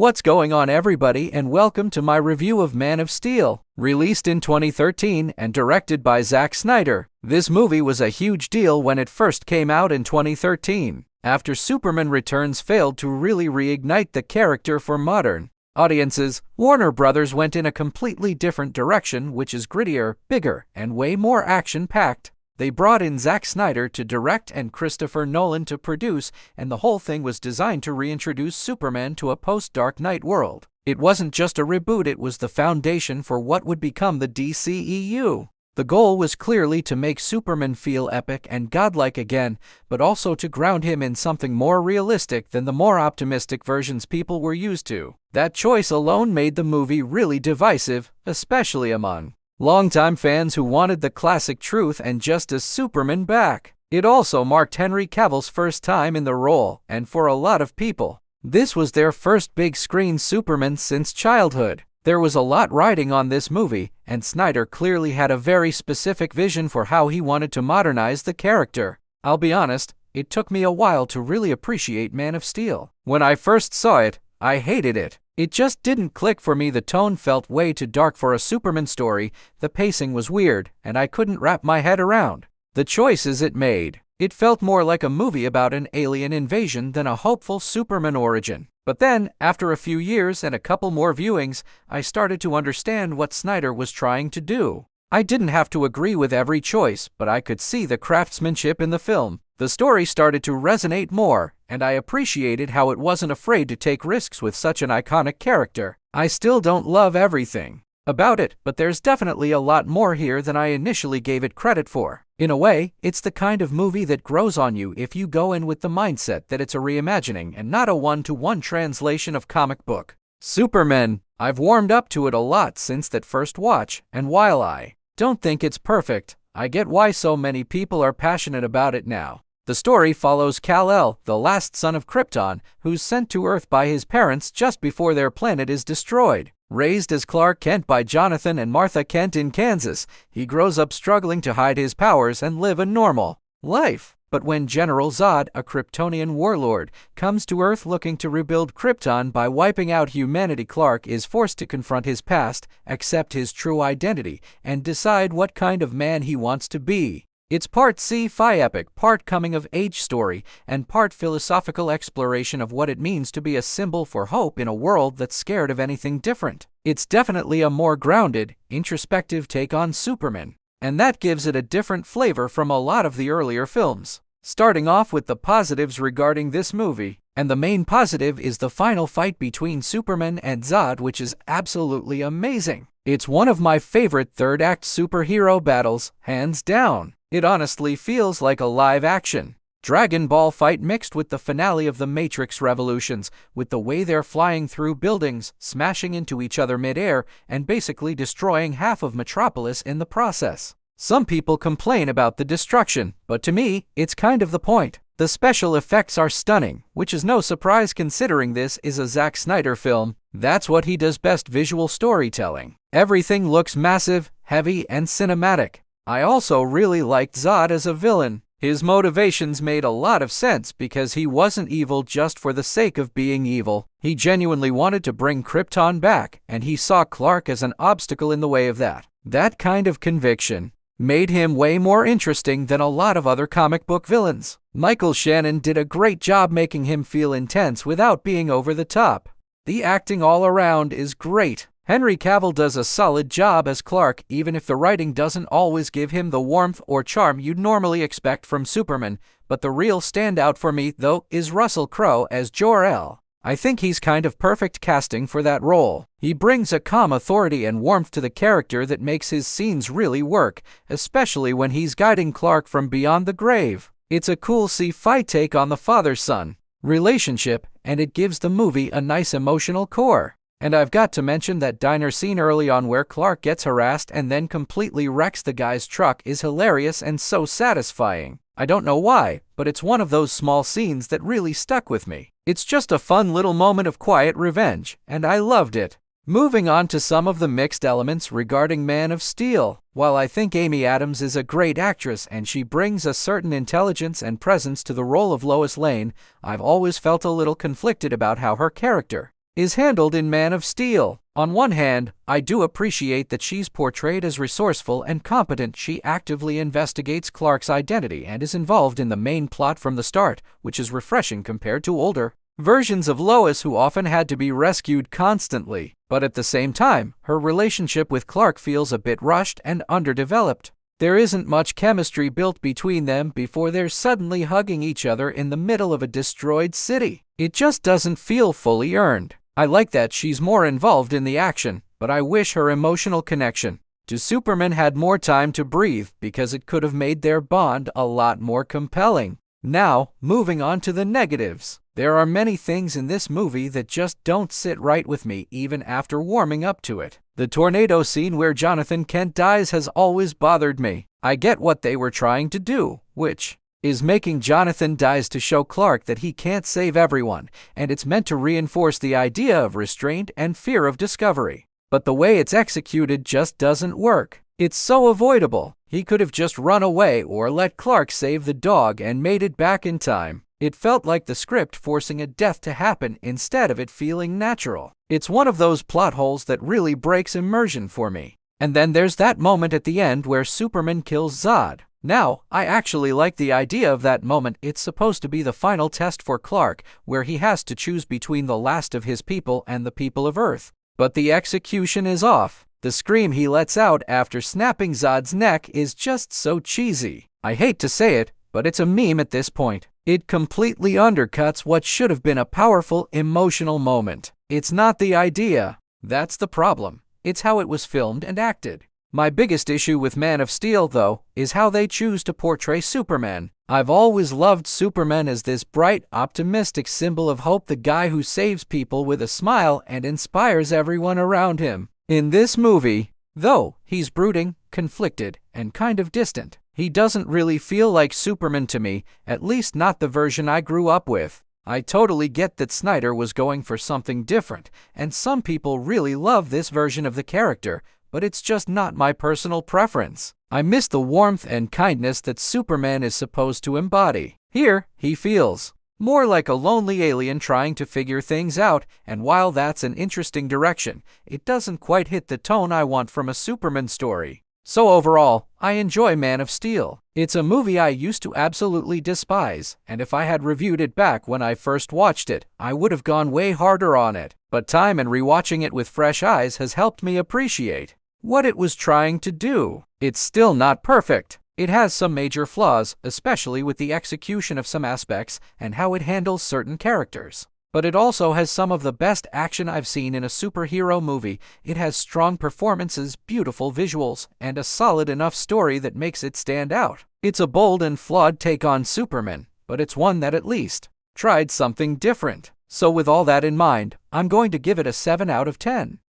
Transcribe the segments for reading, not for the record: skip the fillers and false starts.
What's going on, everybody, and welcome to my review of Man of Steel. Released in 2013 and directed by Zack Snyder, this movie was a huge deal when it first came out in 2013, after Superman Returns failed to really reignite the character for modern audiences. Warner Brothers went in a completely different direction, which is grittier, bigger, and way more action-packed. They brought in Zack Snyder to direct and Christopher Nolan to produce, and the whole thing was designed to reintroduce Superman to a post-Dark Knight world. It wasn't just a reboot, it was the foundation for what would become the DCEU. The goal was clearly to make Superman feel epic and godlike again, but also to ground him in something more realistic than the more optimistic versions people were used to. That choice alone made the movie really divisive, especially among longtime fans who wanted the classic truth and justice Superman back. It also marked Henry Cavill's first time in the role, and for a lot of people, this was their first big-screen Superman since childhood. There was a lot riding on this movie, and Snyder clearly had a very specific vision for how he wanted to modernize the character. I'll be honest, it took me a while to really appreciate Man of Steel. When I first saw it, I hated it. It just didn't click for me. The tone felt way too dark for a Superman story, the pacing was weird, and I couldn't wrap my head around the choices it made. It felt more like a movie about an alien invasion than a hopeful Superman origin. But then, after a few years and a couple more viewings, I started to understand what Snyder was trying to do. I didn't have to agree with every choice, but I could see the craftsmanship in the film. The story started to resonate more, and I appreciated how it wasn't afraid to take risks with such an iconic character. I still don't love everything about it, but there's definitely a lot more here than I initially gave it credit for. In a way, it's the kind of movie that grows on you if you go in with the mindset that it's a reimagining and not a one-to-one translation of comic book Superman. I've warmed up to it a lot since that first watch, and while I don't think it's perfect, I get why so many people are passionate about it now. The story follows Kal-El, the last son of Krypton, who's sent to Earth by his parents just before their planet is destroyed. Raised as Clark Kent by Jonathan and Martha Kent in Kansas, he grows up struggling to hide his powers and live a normal life. But when General Zod, a Kryptonian warlord, comes to Earth looking to rebuild Krypton by wiping out humanity, Clark is forced to confront his past, accept his true identity, and decide what kind of man he wants to be. It's part sci-fi epic, part coming-of-age story, and part philosophical exploration of what it means to be a symbol for hope in a world that's scared of anything different. It's definitely a more grounded, introspective take on Superman, and that gives it a different flavor from a lot of the earlier films. Starting off with the positives regarding this movie, and the main positive is the final fight between Superman and Zod, which is absolutely amazing. It's one of my favorite third-act superhero battles, hands down. It honestly feels like a live-action Dragon Ball fight mixed with the finale of the Matrix Revolutions, with the way they're flying through buildings, smashing into each other mid-air, and basically destroying half of Metropolis in the process. Some people complain about the destruction, but to me, it's kind of the point. The special effects are stunning, which is no surprise considering this is a Zack Snyder film. That's what he does best: visual storytelling. Everything looks massive, heavy, and cinematic. I also really liked Zod as a villain. His motivations made a lot of sense because he wasn't evil just for the sake of being evil. He genuinely wanted to bring Krypton back, and he saw Clark as an obstacle in the way of that. That kind of conviction made him way more interesting than a lot of other comic book villains. Michael Shannon did a great job making him feel intense without being over the top. The acting all around is great. Henry Cavill does a solid job as Clark, even if the writing doesn't always give him the warmth or charm you'd normally expect from Superman. But the real standout for me, though, is Russell Crowe as Jor-El. I think he's kind of perfect casting for that role. He brings a calm authority and warmth to the character that makes his scenes really work, especially when he's guiding Clark from beyond the grave. It's a cool sci-fi take on the father-son relationship, and it gives the movie a nice emotional core. And I've got to mention that diner scene early on where Clark gets harassed and then completely wrecks the guy's truck is hilarious and so satisfying. I don't know why, but it's one of those small scenes that really stuck with me. It's just a fun little moment of quiet revenge, and I loved it. Moving on to some of the mixed elements regarding Man of Steel. While I think Amy Adams is a great actress and she brings a certain intelligence and presence to the role of Lois Lane, I've always felt a little conflicted about how her character is handled in Man of Steel. On one hand, I do appreciate that she's portrayed as resourceful and competent. She actively investigates Clark's identity and is involved in the main plot from the start, which is refreshing compared to older versions of Lois who often had to be rescued constantly. But at the same time, her relationship with Clark feels a bit rushed and underdeveloped. There isn't much chemistry built between them before they're suddenly hugging each other in the middle of a destroyed city. It just doesn't feel fully earned. I like that she's more involved in the action, but I wish her emotional connection to Superman had more time to breathe because it could have made their bond a lot more compelling. Now, moving on to the negatives. There are many things in this movie that just don't sit right with me even after warming up to it. The tornado scene where Jonathan Kent dies has always bothered me. I get what they were trying to do, which is making Jonathan dies to show Clark that he can't save everyone, and it's meant to reinforce the idea of restraint and fear of discovery. But the way it's executed just doesn't work. It's so avoidable. He could have just run away or let Clark save the dog and made it back in time. It felt like the script forcing a death to happen instead of it feeling natural. It's one of those plot holes that really breaks immersion for me. And then there's that moment at the end where Superman kills Zod. Now, I actually like the idea of that moment. It's supposed to be the final test for Clark, where he has to choose between the last of his people and the people of Earth. But the execution is off. The scream he lets out after snapping Zod's neck is just so cheesy. I hate to say it, but it's a meme at this point. It completely undercuts what should have been a powerful, emotional moment. It's not the idea that's the problem. It's how it was filmed and acted. My biggest issue with Man of Steel, though, is how they choose to portray Superman. I've always loved Superman as this bright, optimistic symbol of hope, the guy who saves people with a smile and inspires everyone around him. In this movie, though, he's brooding, conflicted, and kind of distant. He doesn't really feel like Superman to me, at least not the version I grew up with. I totally get that Snyder was going for something different, and some people really love this version of the character, but it's just not my personal preference. I miss the warmth and kindness that Superman is supposed to embody. Here, he feels more like a lonely alien trying to figure things out, and while that's an interesting direction, it doesn't quite hit the tone I want from a Superman story. So overall, I enjoy Man of Steel. It's a movie I used to absolutely despise, and if I had reviewed it back when I first watched it, I would have gone way harder on it. But time and rewatching it with fresh eyes has helped me appreciate what it was trying to do. It's still not perfect. It has some major flaws, especially with the execution of some aspects and how it handles certain characters. But it also has some of the best action I've seen in a superhero movie. It has strong performances, beautiful visuals, and a solid enough story that makes it stand out. It's a bold and flawed take on Superman, but it's one that at least tried something different. So with all that in mind, I'm going to give it a 7 out of 10.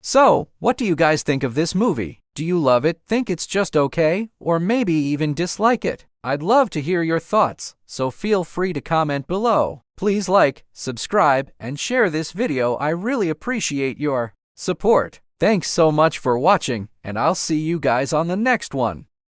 So, what do you guys think of this movie? Do you love it, think it's just okay, or maybe even dislike it? I'd love to hear your thoughts, so feel free to comment below. Please like, subscribe, and share this video. I really appreciate your support. Thanks so much for watching, and I'll see you guys on the next one.